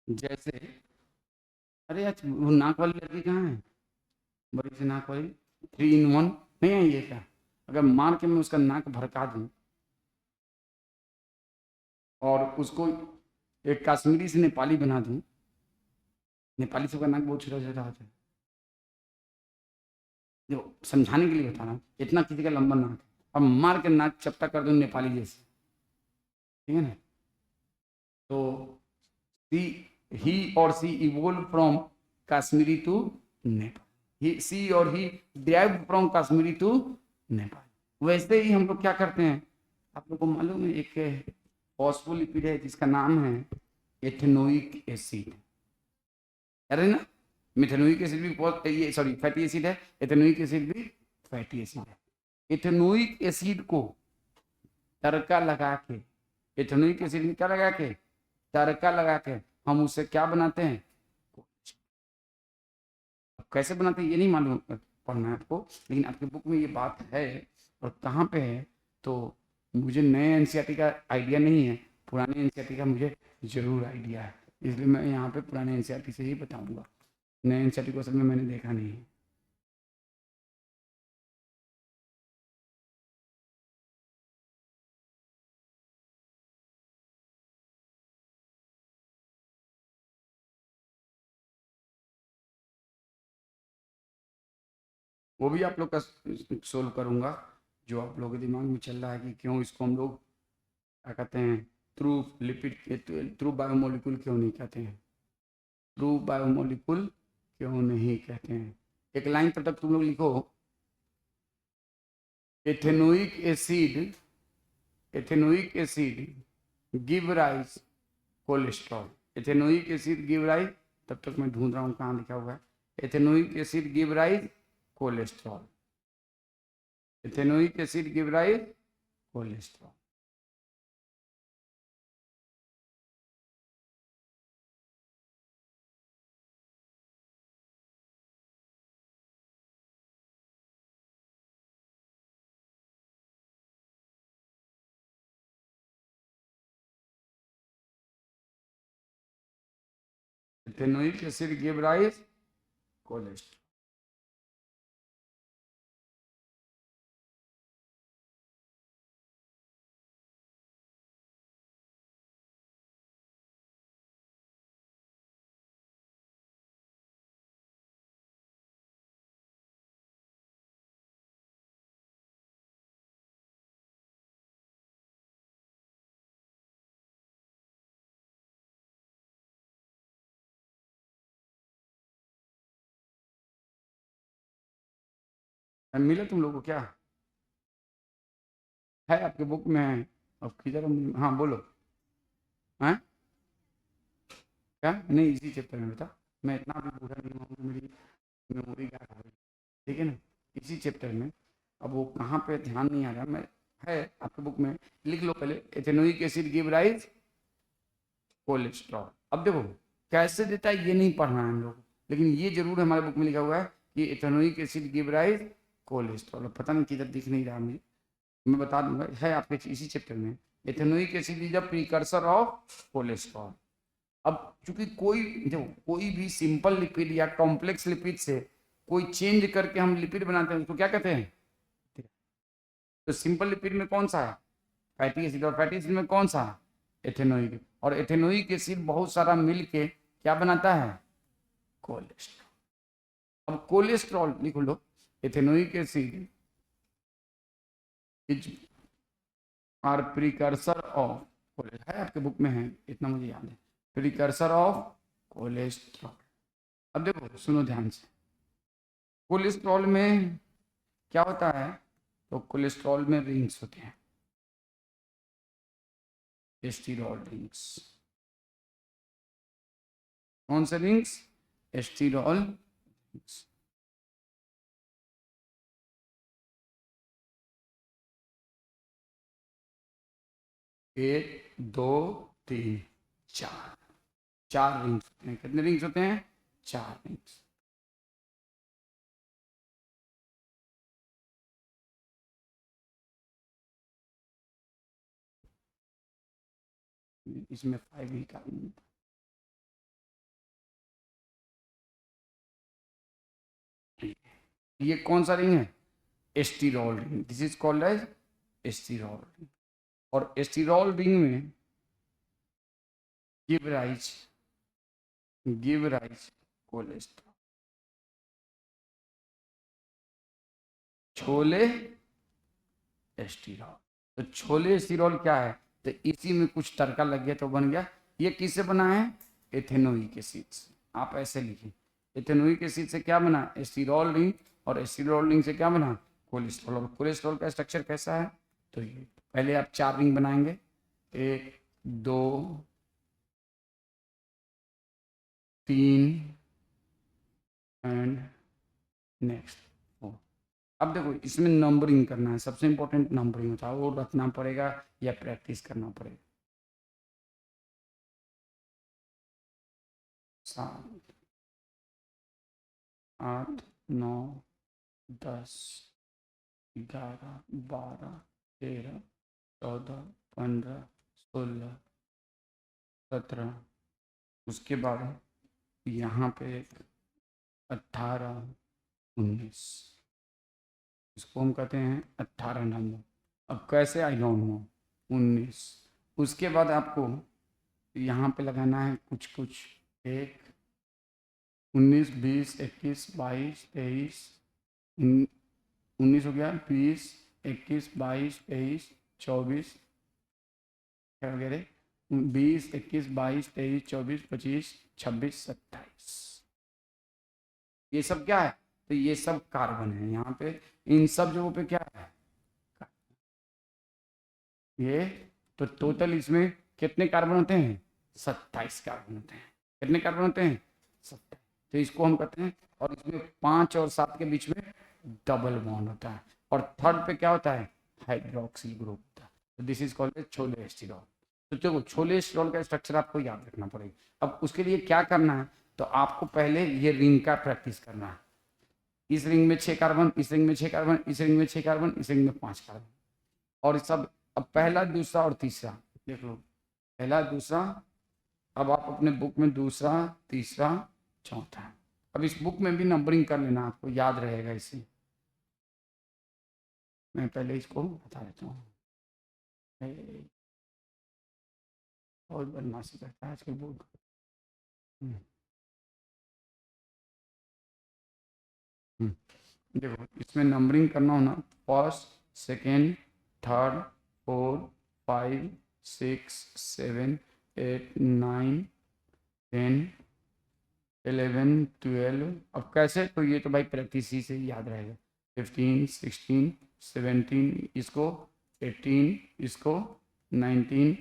जैसे, अरे आज वो नाक वाली लड़की कहाँ है, बड़ी सी नाक वाली, 3 in 1 नहीं है ये क्या? अगर मार के मैं उसका नाक भड़का दूं और उसको एक कश्मीरी से नेपाली बना दूं, नेपाली सबका नाक बहुत छोटा छोटा होता है, जो समझाने के लिए बता रहा हूँ, इतना किसी का लंबा नाक है, और मार के नाक चपटा कर दूं नेपाली जैसे, ठीक है ना। तो he or she evolved from Kashmiri to Nepal, she और he derived from Kashmiri to Nepal। वैसे ही हम लोग क्या करते हैं, आप लोग को मालूम है, एक फॉस्फोलिपिड है जिसका नाम है एथेनोइक एसिड। अरे ना, मिथेनोइक एसिड भी बहुत, ये सॉरी फैटी एसिड है, एथेनोइक एसिड भी फैटी एसिड है। एथेनोइक एसिड को तड़का लगा के, एथेनोइक एसिड में क्या लगा के, तड़का लगा के हम उससे क्या बनाते हैं, कैसे बनाते हैं ये नहीं मालूम, पढ़ना है आपको, लेकिन आपके बुक में ये बात है। और कहाँ पे है, तो मुझे नए एनसीईआरटी का आइडिया नहीं है, पुराने एनसीईआरटी का मुझे जरूर आइडिया है, इसलिए मैं यहाँ पे पुराने एनसीईआरटी से ही बताऊंगा। नए एनसीईआरटी को असल में मैंने देखा नहीं है। वो भी आप लोग का सोल्व करूंगा, जो आप लोगों के दिमाग में चल रहा है कि क्यों इसको हम लोग क्या कहते हैं, थ्रू लिपिड, थ्रू बायोमोलिकुल क्यों नहीं कहते हैं, थ्रू बायोमोलिकुल क्यों नहीं कहते हैं। एक लाइन पर तक तुम लोग लिखो, ethanoic acid, ethanoic acid give rise cholesterol, ethanoic acid give rise, तब तक मैं ढूंढ रहा हूँ कहाँ लिखा हुआ है, ethanoic acid give rise cholesterol, ethanoic acid give rise cholesterol. Ethanoic acid give rise cholesterol. मिला तुम लोगों को क्या है आपके बुक में है? अब किधर हाँ बोलो। हाँ क्या नहीं इसी चैप्टर में बेटा। मैं इतना भी बूढ़ा नहीं हूँ, मेरी मेमोरी क्या है, ठीक है ना। इसी चैप्टर में अब वो कहाँ पे ध्यान नहीं आ रहा मैं, है आपके बुक में, लिख लो पहले। Ethanoic acid give rise cholesterol. अब देखो कैसे देता है ये नहीं पढ़ना है हम लोग, लेकिन ये जरूर हमारे बुक में लिखा हुआ है कि ethanoic acid give rise cholesterol. पता नहीं किधर दिख नहीं रहा मुझे, मैं बता दूंगा, है आपके इसी चैप्टर में। Ethanoic acid is a precursor of cholesterol. अब चूंकि कोई देखो कोई भी सिंपल लिपिड या कॉम्प्लेक्स लिपिड से कोई चेंज करके हम लिपिड बनाते हैं उसको क्या कहते हैं। तो सिंपल लिपिड में कौन सा है, फैटी एसिड, और फैटी एसिड में कौन सा है, एथेनोइक। और एथेनोइक एसिड बहुत सारा मिल के क्या बनाता है, कोलेस्ट्रॉल। अब कोलेस्ट्रॉल लिख लो, ethanoic acid is are precursor of, है आपके बुक में है इतना मुझे याद है, प्रीकर्सर ऑफ कोलेस्ट्रॉल। अब देखो सुनो ध्यान से, कोलेस्ट्रॉल में क्या होता है, तो कोलेस्ट्रॉल में रिंग्स होते हैं, एस्टिरॉल रिंग्स। कौन से रिंग्स, एस्टिरॉल रिंग्स। एक दो तीन चार, चार रिंग्स होते हैं। कितने रिंग्स होते हैं, चार रिंग्स। इसमें 5 ही कार्बन। ये कौन सा रिंग है, sterol ring, this is called as sterol ring. और एस्टिरॉल रिंग में give rise cholesterol. Cholesterol, तो छोले एस्टिरॉल क्या है, तो इसी में कुछ तड़का लग गया तो बन गया। ये किससे बना है, एथेनोइक एसिड से। आप ऐसे लिखिए, एथेनोइक एसिड से क्या बना, एस्टिरॉल रिंग, और एस्टिरॉल रिंग से क्या बना, कोलेस्ट्रॉल। और कोलेस्ट्रॉल का स्ट्रक्चर कैसा है, तो ये पहले आप चार रिंग बनाएंगे, एक दो तीन एंड नेक्स्ट फोर। अब देखो इसमें नंबरिंग करना है, सबसे इंपॉर्टेंट नंबरिंग होता है, वो रखना पड़ेगा या प्रैक्टिस करना पड़ेगा। 7 8 9 10 11 12 13 14 15 16 17, उसके बाद यहाँ पे 18 19, इसको हम कहते हैं 18 नंबर। अब कैसे आई डोंट नो, 19। उसके बाद आपको यहाँ पे लगाना है कुछ कुछ, एक 19 20 21 22 23, 19 हो गया, 20 21 22 23 24 वगैरह, 20 21 22 23 24 25 26 27, ये सब क्या है, तो ये सब कार्बन है यहाँ पे। इन सब जगहों पे क्या है, ये तो टोटल इसमें कितने कार्बन होते हैं, 27 कार्बन होते हैं। कितने कार्बन होते हैं, 27। तो इसको हम कहते हैं, और इसमें 5 और 7 के बीच में डबल बॉन्ड होता है, और थर्ड पे क्या होता है, हाइड्रोक्सिल ग्रुप होता है। तो दिस इज कॉल्ड छोले एस्टिरॉल। तो देखो छोले एस्टिरॉल का स्ट्रक्चर आपको याद रखना पड़ेगा। अब उसके लिए क्या करना है, तो आपको पहले ये रिंग का प्रैक्टिस करना है। इस रिंग में 6 कार्बन, इस रिंग में 6 कार्बन, इस रिंग में 6 कार्बन, इस रिंग में 5 कार्बन, और सब। अब पहला दूसरा और तीसरा देख लो, पहला दूसरा अब आप अपने बुक में दूसरा, तीसरा, चौथा, अब इस बुक में भी नंबरिंग कर लेना, आपको याद रहेगा इसे। मैं पहले इसको बता देता हूँ। बहुत बदमाशी करता है आजकल बुक। देखो इसमें नंबरिंग करना हो ना, फर्स्ट, सेकेंड, थर्ड, फोर्थ, 5, 6, 7, 8, 9, 10, 11, 12। अब कैसे, तो ये तो भाई प्रैक्टिस ही से ही याद रहेगा। 15, 16, 17, इसको 18, इसको 19,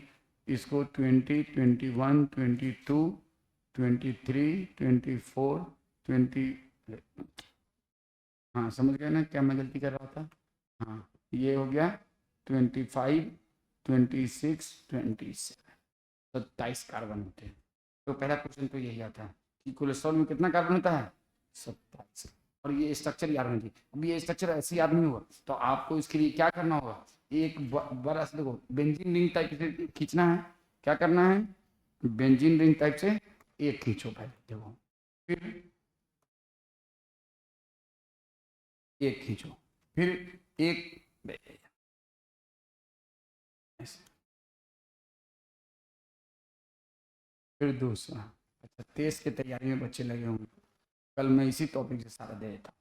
इसको 20, 21, 22, 23, 24, 20। हाँ समझ गए ना क्या मैं गलती कर रहा था। हाँ ये हो गया 25, 26, 27, 27 कार्बन होते हैं। तो पहला क्वेश्चन तो यही आता है कि कोलेस्ट्रॉल में कितना कार्बन होता है, 27। और ये स्ट्रक्चर याद नहीं थी। अब ये स्ट्रक्चर ऐसे याद नहीं हुआ, तो आपको इसके लिए क्या करना होगा, एक बड़ा सा देखो बेंजीन रिंग टाइप से खींचना है। क्या करना है, बेंजीन रिंग टाइप से एक खींचो पहले, देखो फिर एक खींचो, फिर एक, फिर दूसरा। अच्छा टेस्ट की तैयारी में बच्चे लगे होंगे, कल मैं इसी टॉपिक से सारा दे देता हूँ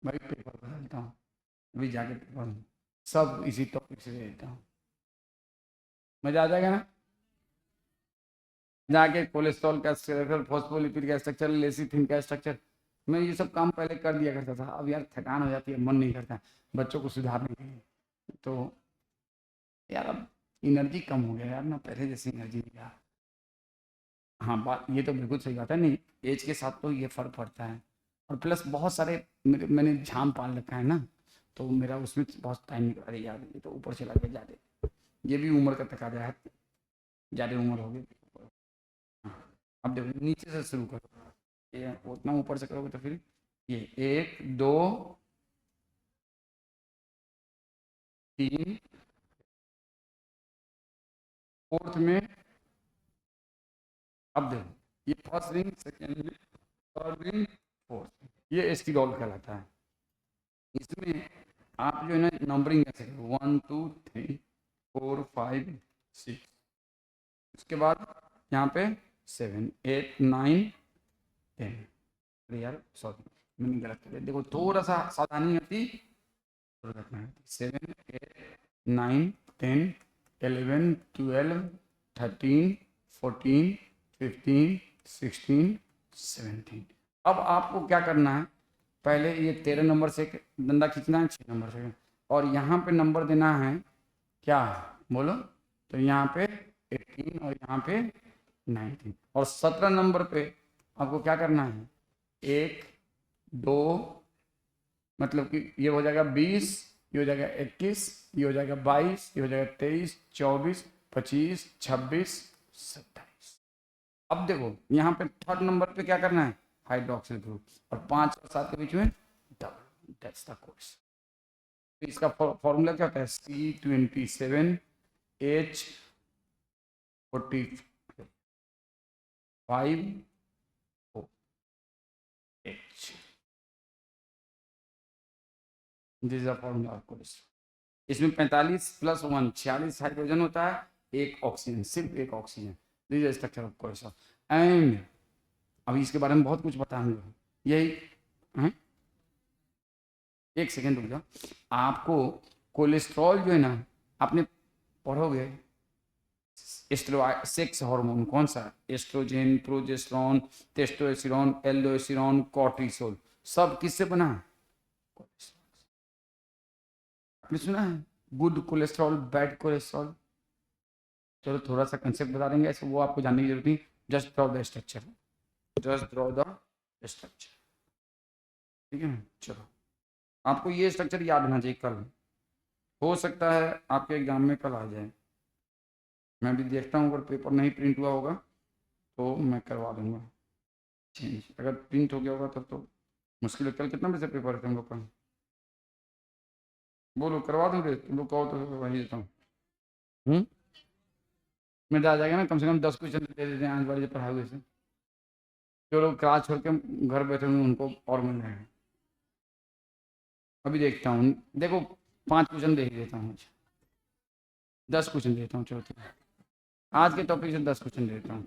भाई, पेपर बदलता हूँ अभी जाके पेपर, सब इसी टॉपिक से दे देता हूँ। मजा आ जाएगा ना, जाके कोलेस्ट्रॉल का स्ट्रक्चर, फॉस्फोलिपिड का स्ट्रक्चर, लेसिथिन का स्ट्रक्चर, मैं ये सब काम पहले कर दिया करता था। अब यार थकान हो जाती है, मन नहीं करता बच्चों को सुधारने के लिए। तो यार अब एनर्जी कम हो गया यार ना, पहले जैसी एनर्जी नहीं रहा। हाँ बात ये तो बिल्कुल सही बात है, नहीं एज के साथ तो ये फर्क पड़ता है। और प्लस बहुत सारे मैंने झाम पाल रखा है ना, तो मेरा उसमें बहुत टाइम निकल, अरे यार ये तो ऊपर चला गया ज़्यादा, ये भी उम्र का तकाजा है, ज़्यादा उम्र हो गई। हाँ अब देखो नीचे से शुरू करो, ये उतना ऊपर से करोगे तो फिर ये 1, 2, 3, फोर्थ में, अब देखो ये first ring, second ring, third ring, fourth, ये एस्टिडोल कहलाता है। इसमें आप जो है ना नंबरिंग कैसे करो, 1, 2, 3, 4, 5, 6, उसके बाद यहाँ पे 7, 8, 9, 10। अरे यार सॉरी मैंने गलत कर दिया, देखो थोड़ा सा सावधानी होती, थोड़ा रखना है। 7, 8, 9, 10, 11, 12, 13, 14, 15, 16, 17। अब आपको क्या करना है, पहले ये 13 नंबर से एक डंडा खींचना है, 6 नंबर से, और यहाँ पे नंबर देना है क्या, बोलो, तो यहाँ पे 18 और यहाँ पे 19, और 17 नंबर पे आपको क्या करना है, 1, 2, मतलब कि ये हो जाएगा 20, ये हो जाएगा 21, ये हो जाएगा 22, ये हो जाएगा 23, 24, 25, 26, 27। अब देखो यहाँ पे थर्ड नंबर पे क्या करना है, हाइड्रोक्सिल ग्रुप, और 5 और 7 के बीच में डबल, दैट्स द कोर्स। तो इसका फॉर्मूला क्या होता है, C27H45OH, this is the formula of cholesterol. इसमें 45 + 1 46 हाइड्रोजन होता है, एक ऑक्सीजन, सिर्फ एक oxygen. This is structure of cholesterol. And अभी इसके बारे में बहुत कुछ बताऊंगा, यही है? एक सेकेंड रुक जाओ, आपको कोलेस्ट्रॉल जो है ना, आपने पढ़ोगे सेक्स हार्मोन कौन सा, estrogen, progesterone, testosterone, aldosterone, cortisol, सब किससे बना है, आपने सुना है, गुड कोलेस्ट्रॉल, बैड कोलेस्ट्रॉल। चलो थोड़ा सा कंसेप्ट बता देंगे, ऐसे वो आपको जानने की जरूरत नहीं, just draw the structure, just draw the structure, ठीक है ना। चलो आपको ये स्ट्रक्चर याद होना चाहिए, कल हो सकता है आपके एग्जाम में कल आ जाए, मैं भी देखता हूँ, अगर पेपर नहीं प्रिंट हुआ होगा तो मैं करवा दूंगा चेंज, अगर प्रिंट हो गया होगा तब तो मुश्किल है। कल कितना बजे से पेपर है तुम लोग का, बोलो करवा दूंगे, तुम लोग कहो तो वही देता हूँ। मेरा आ जाएगा ना, कम से कम 10 क्वेश्चन दे देते हैं आज वाले जो पढ़ाए हुए से, जो लोग क्लास छोड़ के घर बैठे हुए उनको और मिल जाएगा। अभी देखता हूँ, देखो 5 क्वेश्चन दे ही देता हूँ, 10 क्वेश्चन देता हूँ, चलो आज के टॉपिक से 10 क्वेश्चन देता हूँ।